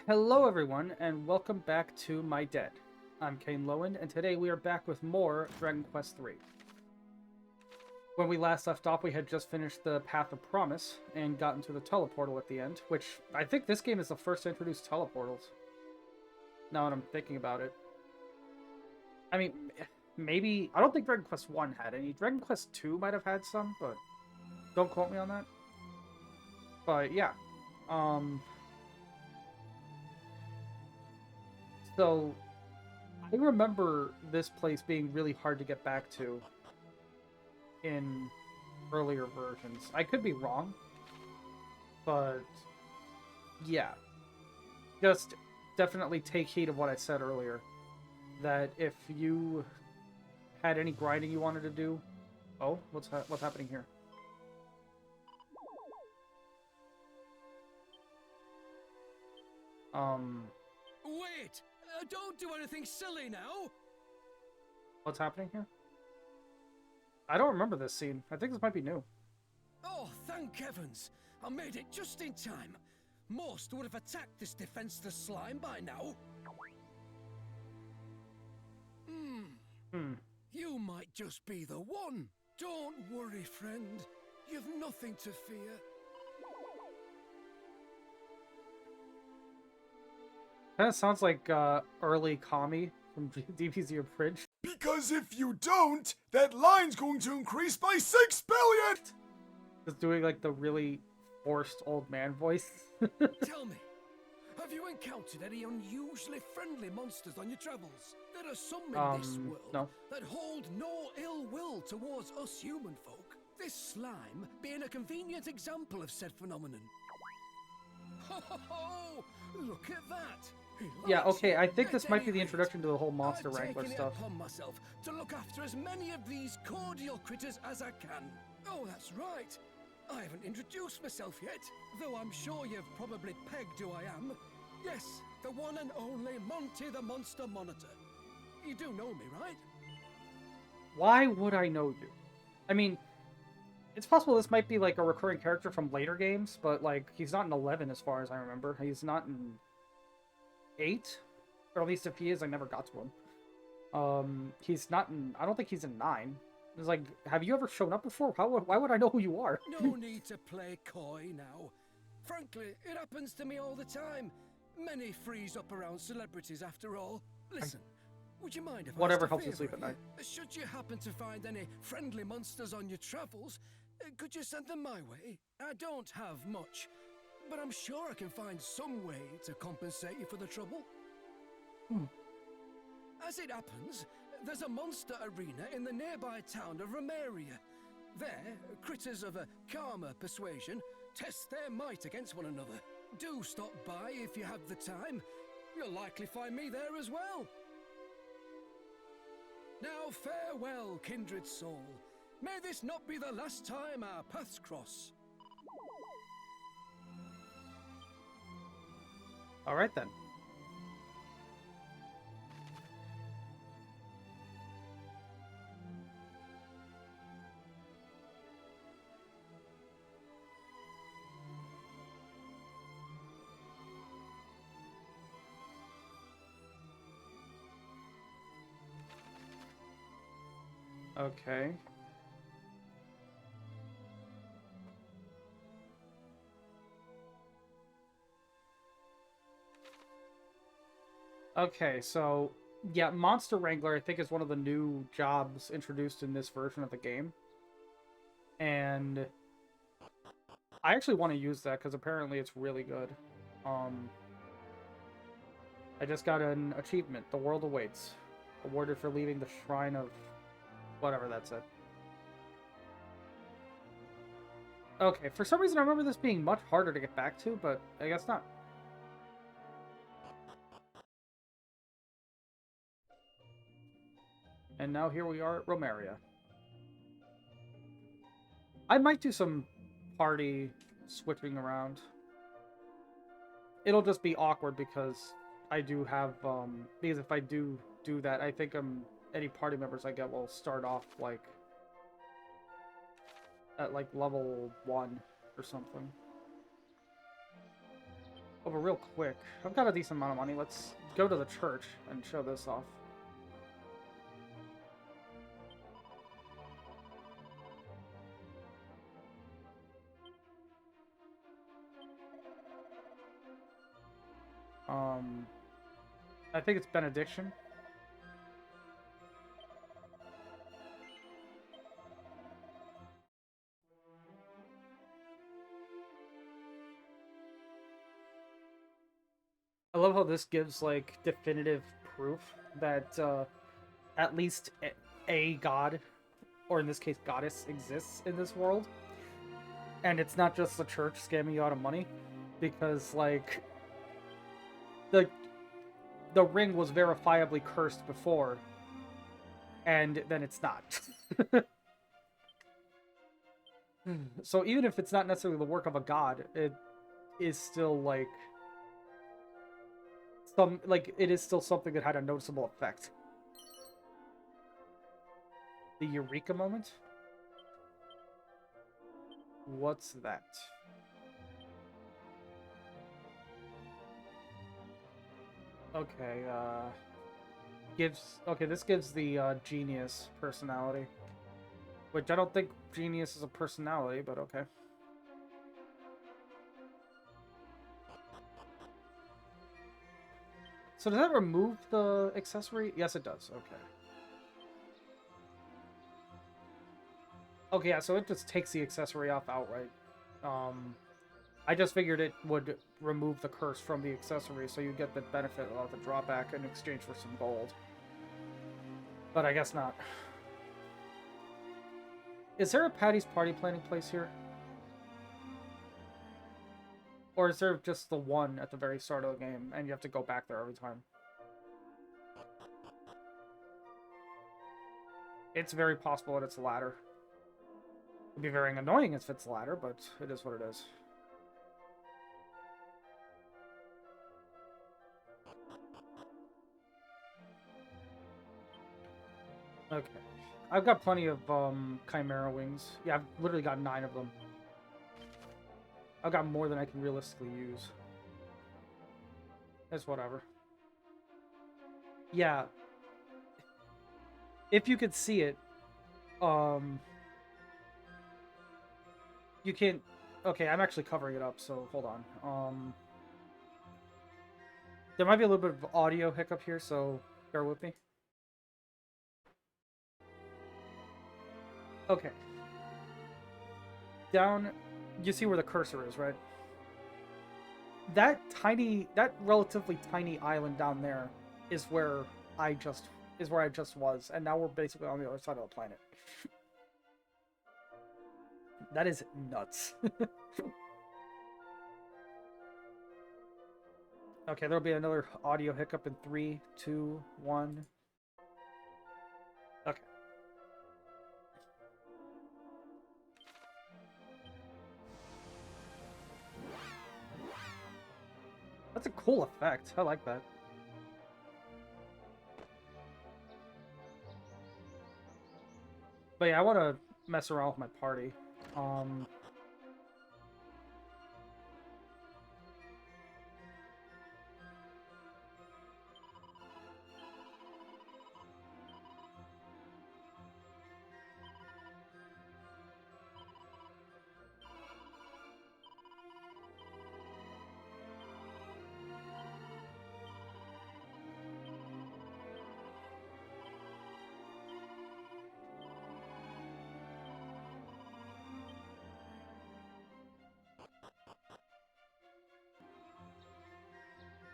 Hello everyone, and welcome back to My Dead. I'm Kane Lowen, and today we are back with more Dragon Quest III. When we last left off, we had just finished the Path of Promise, and gotten to the teleportal at the end, which I think this game is the first to introduce teleportals. Now that I'm thinking about it. I mean, maybe... I don't think Dragon Quest I had any. Dragon Quest II might have had some, but don't quote me on that. But yeah. So, I remember this place being really hard to get back to in earlier versions. I could be wrong, but yeah. Just definitely take heed of what I said earlier. That if you had any grinding you wanted to do... Oh, what's happening here? Wait! Don't do anything silly now! What's happening here? I don't remember this scene. I think this might be new. Oh, thank heavens! I made it just in time. Most would have attacked this defenseless slime by now. You might just be the one. Don't worry, friend. You've nothing to fear. Kind of sounds like early Kami from DBZ Abridged. Because if you don't, that line's going to increase by 6 billion! Just doing like the really forced old man voice. Tell me, have you encountered any unusually friendly monsters on your travels? There are some in this world that hold no ill will towards us human folk. This slime being a convenient example of said phenomenon. Ho ho ho! Look at that! Yeah, okay, I think this might be the introduction to the whole Monster Wrangler stuff. I've taken it upon myself to look after as many of these cordial critters as I can. Oh, that's right. I haven't introduced myself yet, though I'm sure you've probably pegged who I am. Yes, the one and only Monty the Monster Monitor. You do know me, right? Why would I know you? I mean, it's possible this might be like a recurring character from later games, but like, he's not in 11 as far as I remember. He's not in 8? Or at least if he is, I never got to him. He's not in... I don't think he's in 9. It's like, have you ever shown up before? Why would I know who you are? No need to play coy now. Frankly, it happens to me all the time. Many freeze up around celebrities after all. Listen, would you mind if whatever I helps you sleep at night? Should you happen to find any friendly monsters on your travels, could you send them my way? I don't have much, but I'm sure I can find some way to compensate you for the trouble. As it happens, there's a monster arena in the nearby town of Romeria. There, critters of a calmer persuasion test their might against one another. Do stop by if you have the time. You'll likely find me there as well. Now farewell, kindred soul. May this not be the last time our paths cross. Alright then. Okay. Okay, so, yeah, Monster Wrangler, I think, is one of the new jobs introduced in this version of the game. And I actually want to use that, because apparently it's really good. I just got an achievement, The World Awaits. Awarded for leaving the Shrine of... whatever that said. Okay, for some reason I remember this being much harder to get back to, but I guess not. And now here we are at Romeria. I might do some party switching around. It'll just be awkward because I do have, because if I do that, I think any party members I get will start off, like, at, like, level 1 or something. Oh, but real quick, I've got a decent amount of money. Let's go to the church and show this off. I think it's benediction. I love how this gives, like, definitive proof that at least a god, or in this case, goddess, exists in this world. And it's not just the church scamming you out of money, because, like, the ring was verifiably cursed before, and then it's not. So even if it's not necessarily the work of a god, it is still, like, it is still something that had a noticeable effect. The Eureka moment? What's that? Okay, this gives the, genius personality. Which I don't think genius is a personality, but okay. So does that remove the accessory? Yes, it does. Okay. Okay, yeah, so it just takes the accessory off outright. I just figured it would remove the curse from the accessory, so you get the benefit of the drawback in exchange for some gold. But I guess not. Is there a Patty's party planning place here? Or is there just the one at the very start of the game, and you have to go back there every time? It's very possible that it's the latter. It'd be very annoying if it's the latter, but it is what it is. Okay. I've got plenty of Chimera wings. Yeah, I've literally got 9 of them. I've got more than I can realistically use. It's whatever. Yeah. If you could see it, you can't... Okay, I'm actually covering it up, so hold on. There might be a little bit of audio hiccup here, so bear with me. Okay. Down, you see where the cursor is, right? That relatively tiny island down there is where I just was, and now we're basically on the other side of the planet. That is nuts. Okay, there'll be another audio hiccup in 3, 2, 1. Okay. That's a cool effect. I like that. But yeah, I want to mess around with my party.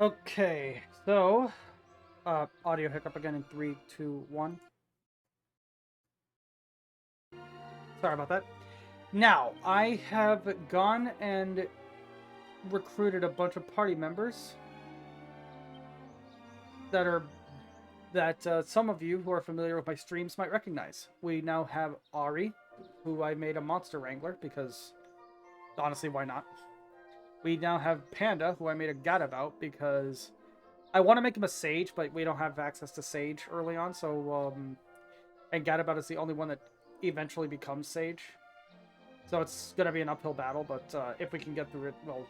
Okay, so audio hiccup again in 3, 2, 1. Sorry about that. Now, I have gone and recruited a bunch of party members that some of you who are familiar with my streams might recognize. We now have Ari, who I made a monster wrangler because honestly, why not? We now have Panda, who I made a gadabout because I want to make him a sage, but we don't have access to sage early on, so and gadabout is the only one that eventually becomes sage. So it's gonna be an uphill battle, but if we can get through it, well,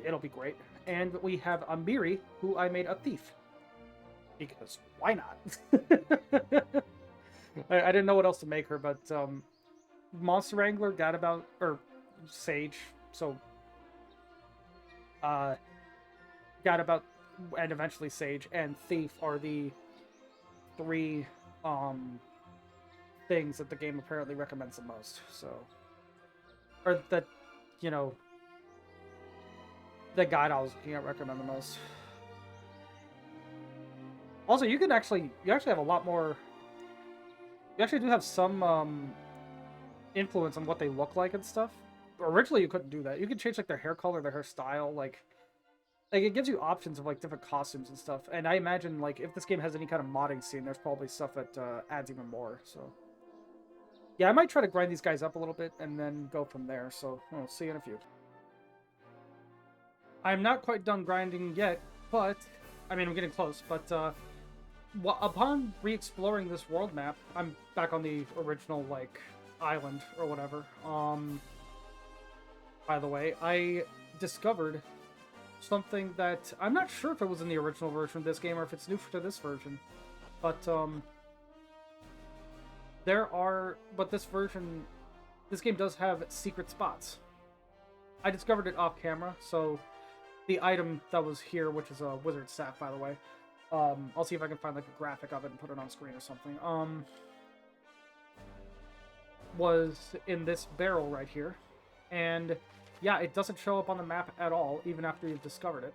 it'll be great. And we have Amiri, who I made a thief. Because why not? I didn't know what else to make her, but Monster Wrangler, Gadabout, or Sage, so Gadabout, and eventually Sage, and Thief are the three things that the game apparently recommends the most, so... Or that, you know, the guide I was looking at recommend the most. Also, you actually have a lot more... You actually do have some influence on what they look like and stuff. Originally, you couldn't do that. You can change like their hair color, their hairstyle, like it gives you options of like different costumes and stuff. And I imagine like if this game has any kind of modding scene, there's probably stuff that adds even more. So yeah, I might try to grind these guys up a little bit and then go from there. So I'll see you in a few. I'm not quite done grinding yet, but I mean I'm getting close. But upon re-exploring this world map, I'm back on the original like island or whatever. By the way, I discovered something that I'm not sure if it was in the original version of this game or if it's new to this version, but this game does have secret spots. I discovered it off camera, so the item that was here, which is a wizard staff, by the way, I'll see if I can find like a graphic of it and put it on screen or something, was in this barrel right here, and yeah, it doesn't show up on the map at all, even after you've discovered it.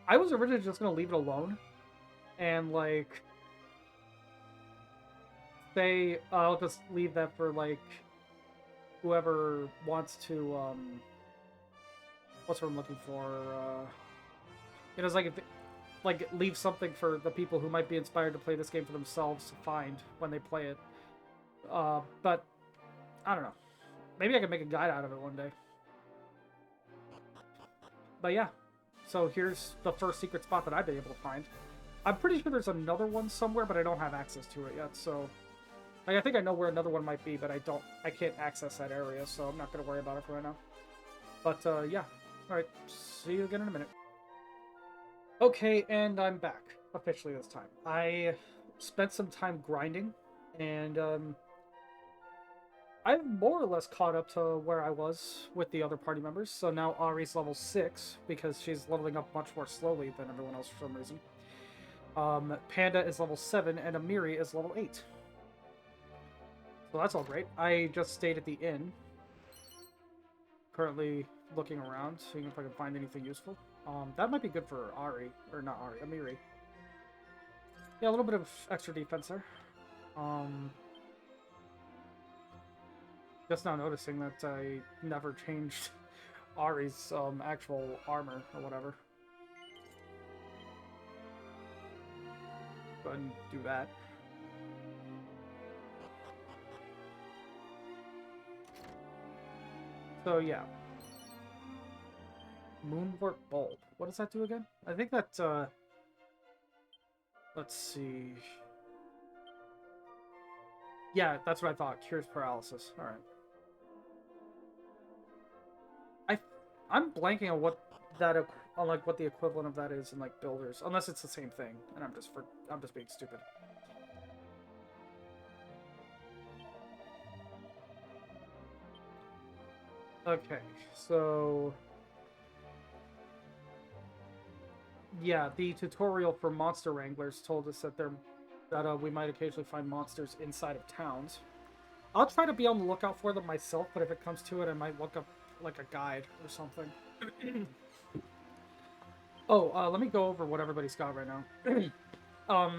I was originally just going to leave it alone, and, like, say, I'll just leave that for, like, whoever wants to, what's what I'm looking for, it was like, if, like, leave something for the people who might be inspired to play this game for themselves to find when they play it. But, I don't know. Maybe I could make a guide out of it one day. But yeah, so here's the first secret spot that I've been able to find. I'm pretty sure there's another one somewhere, but I don't have access to it yet, so... Like, I think I know where another one might be, but I can't access that area, so I'm not going to worry about it for right now. But, yeah. Alright, see you again in a minute. Okay, and I'm back, officially this time. I spent some time grinding, and, I'm more or less caught up to where I was with the other party members. So now Ari's level 6, because she's leveling up much more slowly than everyone else for some reason. Panda is level 7, and Amiri is level 8. So that's all great. I just stayed at the inn. Currently looking around, seeing if I can find anything useful. That might be good for Ari. Or not Ari, Amiri. Yeah, a little bit of extra defense there. Just now noticing that I never changed Ari's actual armor or whatever. Go ahead and do that. So yeah. Moonwort Bulb. What does that do again? I think that, let's see. Yeah, that's what I thought. Cures paralysis. Alright. I'm blanking on what that on like what the equivalent of that is in like builders, unless it's the same thing, and I'm just being stupid. Okay, so yeah, the tutorial for Monster Wranglers told us that we might occasionally find monsters inside of towns. I'll try to be on the lookout for them myself, but if it comes to it, I might look up like a guide or something. Oh, let me go over what everybody's got right now. At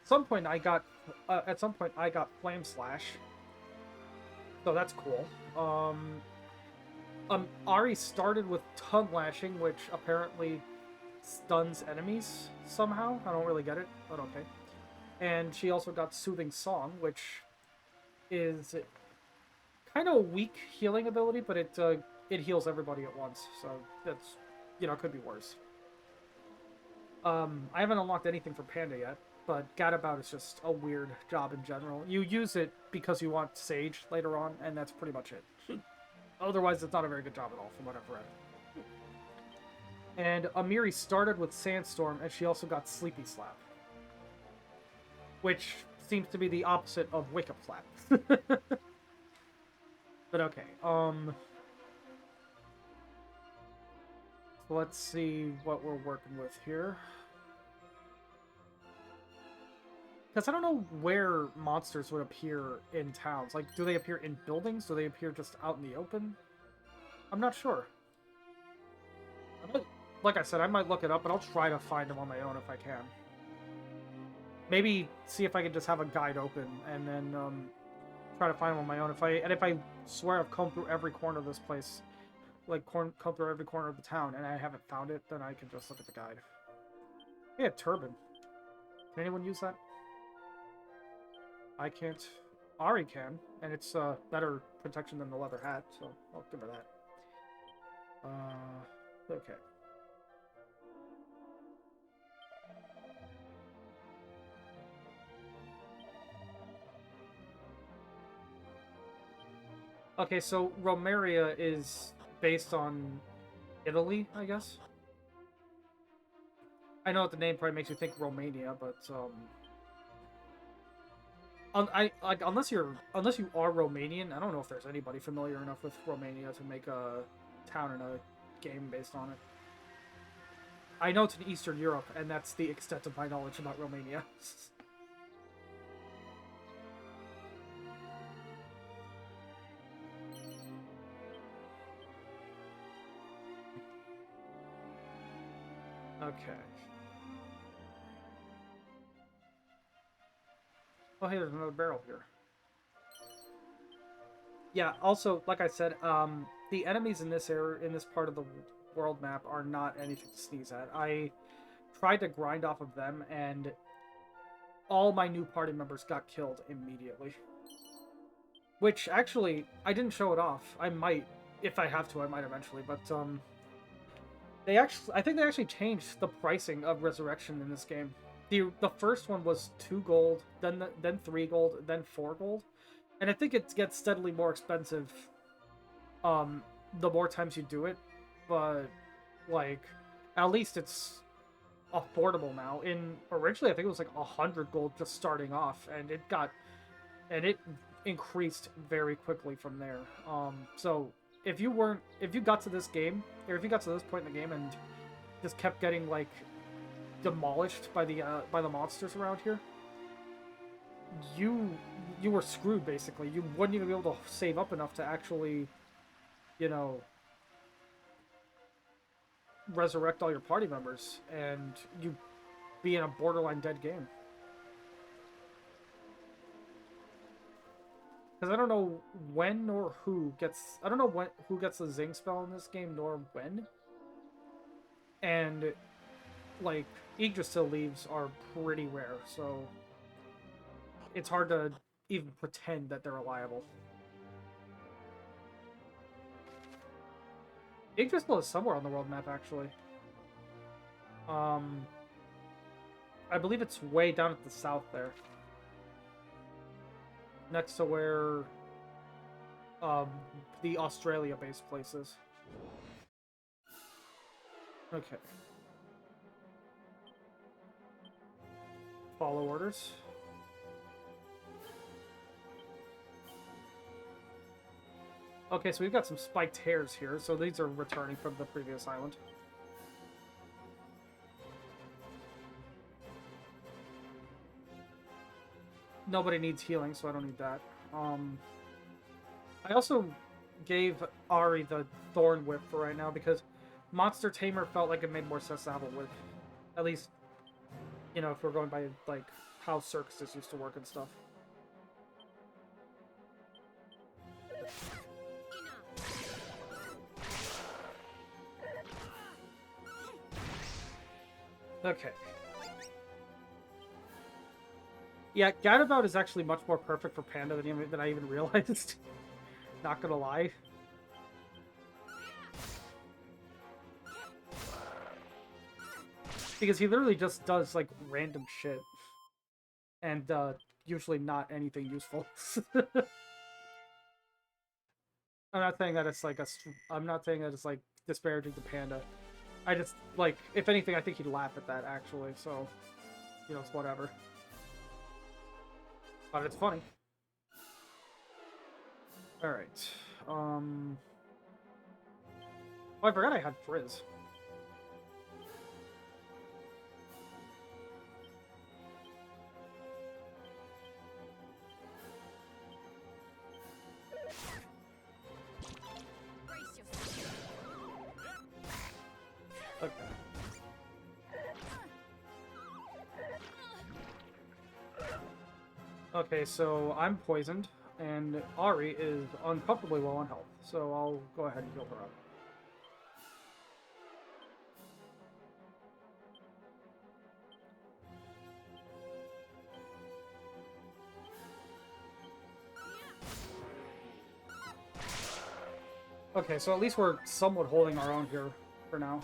some point I got Flame Slash, so that's cool. Ari started with Tongue Lashing, which apparently stuns enemies somehow. I don't really get it, but okay. And she also got Soothing Song, which is kind of a weak healing ability, but it heals everybody at once, so that's, you know, it could be worse. I haven't unlocked anything for Panda yet, but Gadabout is just a weird job in general. You use it because you want Sage later on, and that's pretty much it. Otherwise, it's not a very good job at all, from what I've read. And Amiri started with Sandstorm, and she also got Sleepy Slap. Which seems to be the opposite of Wake Up Slap. But okay, so let's see what we're working with here. Because I don't know where monsters would appear in towns. Like, do they appear in buildings? Do they appear just out in the open? I'm not sure. Like I said, I might look it up, but I'll try to find them on my own if I can. Maybe see if I can just have a guide open and then try to find them on my own. If I swear I've come through every corner of this place, like come through every corner of the town, and I haven't found it, then I can just look at the guide. Yeah, turban. Can anyone use that? I can't. Ari can, and it's better protection than the leather hat, so I'll give her that. Okay. Okay, so Romeria is based on Italy, I guess. I know that the name probably makes you think Romania, but unless you are Romanian, I don't know if there's anybody familiar enough with Romania to make a town and a game based on it. I know it's in Eastern Europe, and that's the extent of my knowledge about Romania. Okay. Oh, hey, there's another barrel here. Yeah, also, like I said, the enemies in this area, in this part of the world map, are not anything to sneeze at. I tried to grind off of them, and all my new party members got killed immediately. Which, actually, I didn't show it off. I might, if I have to, I might eventually, but, I think they actually changed the pricing of Resurrection in this game. The first one was 2 gold, then 3 gold, then 4 gold. And I think it gets steadily more expensive the more times you do it. But, like, at least it's affordable now. Originally, I think it was like 100 gold just starting off, and it increased very quickly from there. So if you got to this game, or if you got to this point in the game and just kept getting like demolished by the monsters around here, you were screwed basically. You wouldn't even be able to save up enough to actually, you know, resurrect all your party members, and you'd be in a borderline dead game. Because I don't know when or who gets... I don't know who gets the Zing spell in this game, nor when. And, like, Yggdrasil leaves are pretty rare, so it's hard to even pretend that they're reliable. Yggdrasil is somewhere on the world map, actually. I believe it's way down at the south there. Next to where the Australia-based place is. Okay. Follow orders. Okay, so we've got some spiked hairs here, so these are returning from the previous island. Nobody needs healing, so I don't need that. I also gave Ari the Thorn Whip for right now because Monster Tamer felt like it made more sense to have a whip. At least, you know, if we're going by, like, how circuses used to work and stuff. Okay. Yeah, Gadabout is actually much more perfect for Panda than I even realized. Not gonna lie. Because he literally just does, like, random shit. And, usually not anything useful. I'm not saying that it's, like, I'm not saying that it's, like, disparaging to Panda. I just, like, if anything, I think he'd laugh at that, actually, so, you know, it's whatever. But it's funny. Alright, Oh, I forgot I had Frizz. Okay. Okay, so I'm poisoned, and Ari is uncomfortably low on health, so I'll go ahead and heal her up. Okay, so at least we're somewhat holding our own here for now.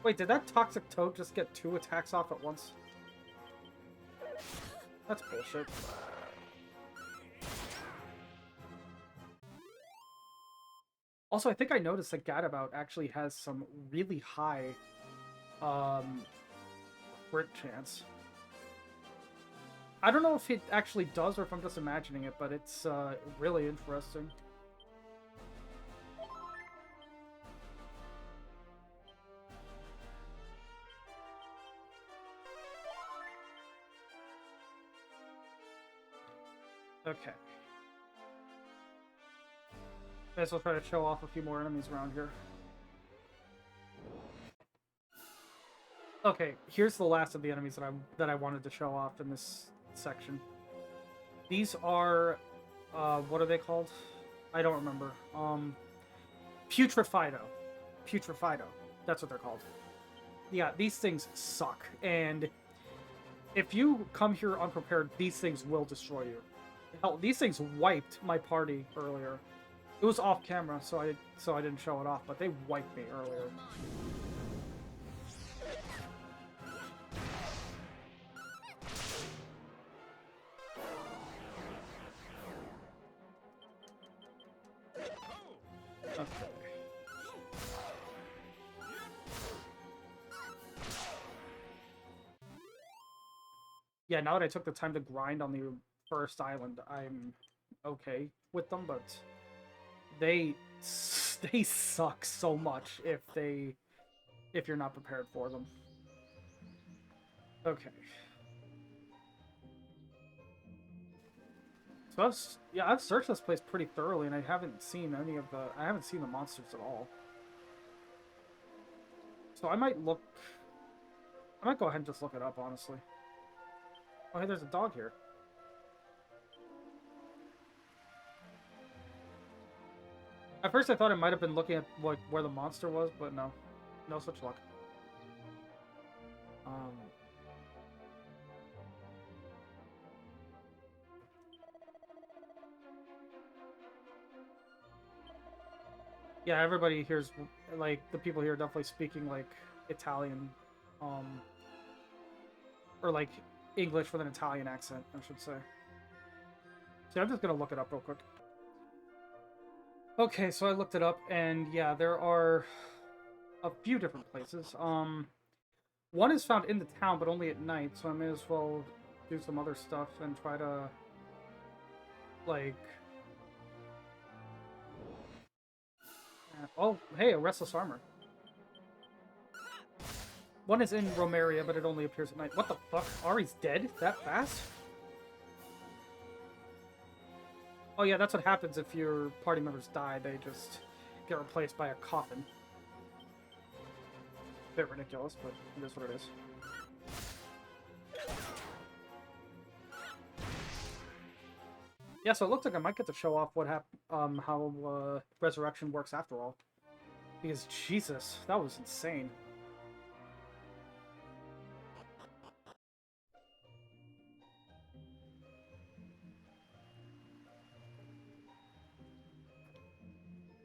Wait, did that Toxic Toad just get 2 attacks off at once? That's bullshit. Also, I think I noticed that Gadabout actually has some really high crit chance. I don't know if it actually does or if I'm just imagining it, but it's really interesting. Okay. Guess I'll try to show off a few more enemies around here. Okay, here's the last of the enemies that I wanted to show off in this section. These are, what are they called? I don't remember. Putrefido. Putrefido. That's what they're called. Yeah, these things suck, and if you come here unprepared, these things will destroy you. Hell, these things wiped my party earlier. It was off camera, so I didn't show it off, but they wiped me earlier. Okay. Yeah, now that I took the time to grind on the first island, I'm okay with them, but they suck so much if you're not prepared for them. Okay. So I've searched this place pretty thoroughly, and I haven't seen the monsters at all. So I might go ahead and just look it up, honestly. Oh, hey, there's a dog here. At first I thought I might have been looking at like where the monster was, but no. No such luck. Yeah, everybody here's like the people here are definitely speaking like Italian, or like English with an Italian accent, I should say. So I'm just gonna look it up real quick. Okay, so I looked it up, and yeah, there are a few different places. One is found in the town, but only at night, so I may as well do some other stuff and try to, like... Oh, hey, a Restless Armor. One is in Romeria, but it only appears at night. What the fuck? Ari's dead? That fast? Oh yeah, that's what happens if your party members die. They just get replaced by a coffin. Bit ridiculous, but it is what it is. Yeah, so it looks like I might get to show off how resurrection works after all. Because Jesus, that was insane.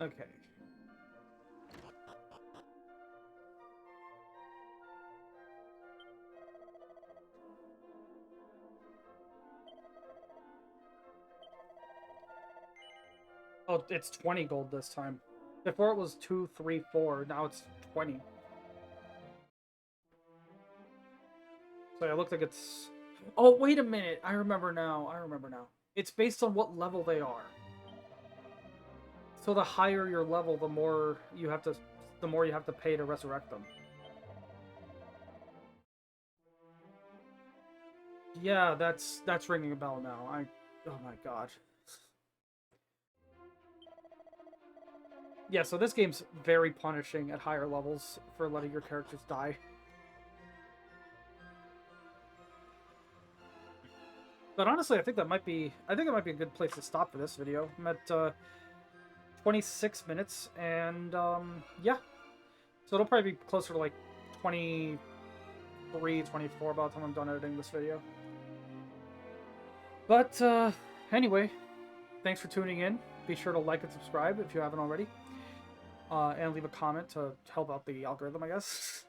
Okay. Oh, it's 20 gold this time. Before it was 2, 3, 4. Now it's 20. So it looks like it's... Oh, wait a minute. I remember now. It's based on what level they are. So the higher your level, the more you have to pay to resurrect them. Yeah, that's ringing a bell now. Oh my god. Yeah, so this game's very punishing at higher levels for letting your characters die. But honestly, I think it might be a good place to stop for this video. I'm at 26 minutes, and yeah. So it'll probably be closer to like 23, 24 by the time I'm done editing this video. But anyway, thanks for tuning in. Be sure to like and subscribe if you haven't already. And leave a comment to help out the algorithm, I guess.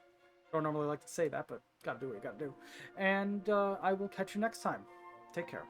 Don't normally like to say that, but gotta do what you gotta do. And I will catch you next time. Take care.